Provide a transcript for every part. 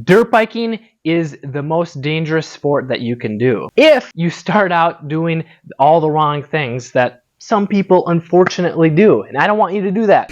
Dirt biking is the most dangerous sport that you can do if you start out doing all the wrong things that some people unfortunately do, and I don't want you to do that.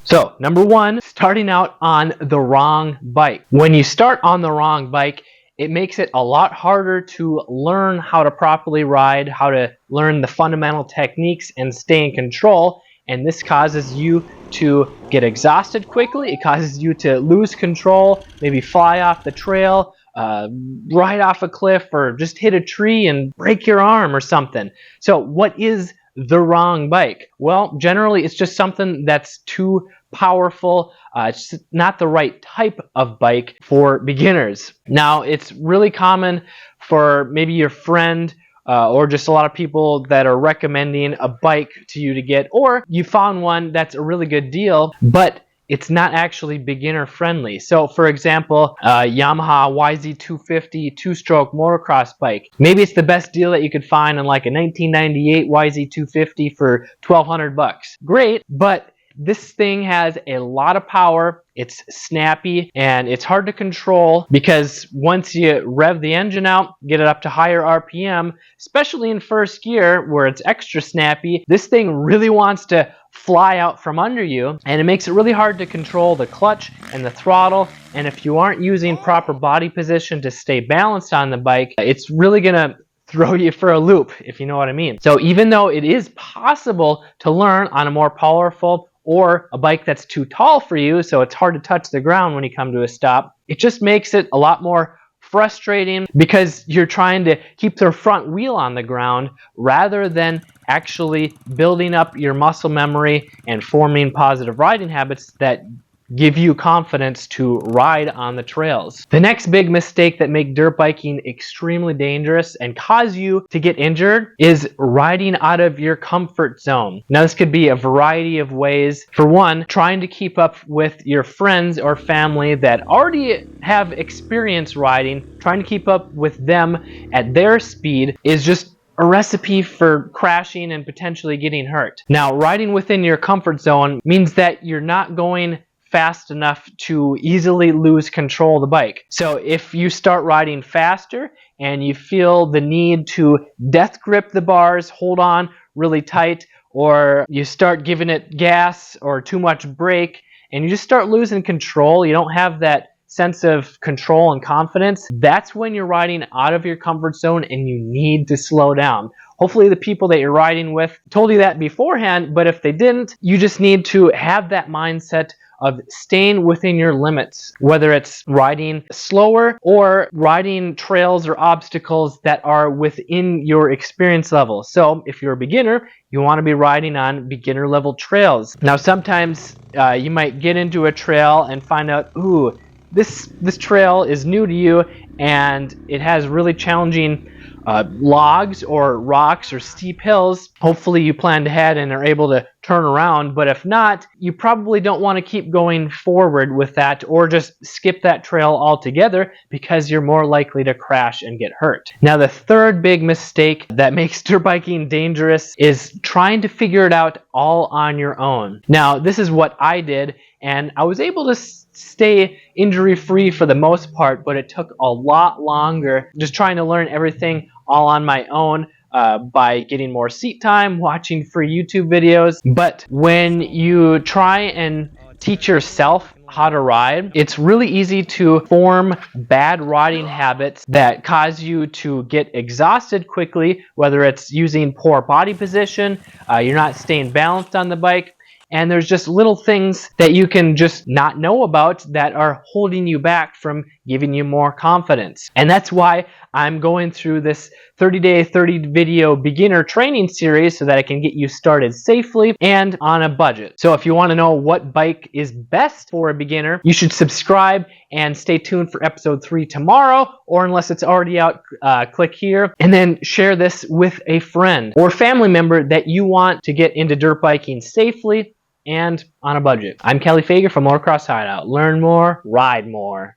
So, number one, starting out on the wrong bike. When you start on the wrong bike, it makes it a lot harder to learn how to properly ride, how to learn the fundamental techniques and stay in control. And this causes you to get exhausted quickly. It causes you to lose control, maybe fly off the trail, ride off a cliff, or just hit a tree and break your arm or something. So what is the wrong bike? Well, generally it's just something that's too powerful. It's not the right type of bike for beginners. Now, it's really common for maybe your friend or just a lot of people that are recommending a bike to you to get, or you found one that's a really good deal, but it's not actually beginner friendly. So for example, Yamaha YZ250 two-stroke motocross bike. Maybe it's the best deal that you could find on like a 1998 YZ250 for $1,200. Great, but this thing has a lot of power, it's snappy, and it's hard to control because once you rev the engine out, get it up to higher RPM, especially in first gear where it's extra snappy, this thing really wants to fly out from under you, and it makes it really hard to control the clutch and the throttle. And if you aren't using proper body position to stay balanced on the bike, it's really gonna throw you for a loop, if you know what I mean. So even though it is possible to learn on a more powerful or a bike that's too tall for you, so it's hard to touch the ground when you come to a stop, it just makes it a lot more frustrating because you're trying to keep the front wheel on the ground rather than actually building up your muscle memory and forming positive riding habits that give you confidence to ride on the trails. The next big mistake that make dirt biking extremely dangerous and cause you to get injured is riding out of your comfort zone. Now, this could be a variety of ways. For one, trying to keep up with your friends or family that already have experience riding, trying to keep up with them at their speed is just a recipe for crashing and potentially getting hurt. Now, riding within your comfort zone means that you're not going fast enough to easily lose control of the bike. So if you start riding faster and you feel the need to death grip the bars, hold on really tight, or you start giving it gas or too much brake and you just start losing control, you don't have that sense of control and confidence, that's when you're riding out of your comfort zone and you need to slow down. Hopefully the people that you're riding with told you that beforehand, but if they didn't, you just need to have that mindset of staying within your limits, whether it's riding slower or riding trails or obstacles that are within your experience level. So if you're a beginner, you want to be riding on beginner level trails. Now sometimes you might get into a trail and find out, ooh, this trail is new to you and it has really challenging logs or rocks or steep hills. Hopefully you planned ahead and are able to turn around, but if not, you probably don't want to keep going forward with that or just skip that trail altogether because you're more likely to crash and get hurt. Now, the third big mistake that makes dirt biking dangerous is trying to figure it out all on your own. Now, this is what I did, and I was able to stay injury-free for the most part, but it took a lot longer just trying to learn everything all on my own by getting more seat time, watching free YouTube videos. But when you try and teach yourself how to ride, it's really easy to form bad riding habits that cause you to get exhausted quickly, whether it's using poor body position, you're not staying balanced on the bike, and there's just little things that you can just not know about that are holding you back from giving you more confidence. And that's why I'm going through this 30-day, 30-video beginner training series so that I can get you started safely and on a budget. So if you want to know what bike is best for a beginner, you should subscribe and stay tuned for episode 3 tomorrow, or unless it's already out, click here, and then share this with a friend or family member that you want to get into dirt biking safely and on a budget. I'm Kelly Fager from Motocross Hideout. Learn more, ride more.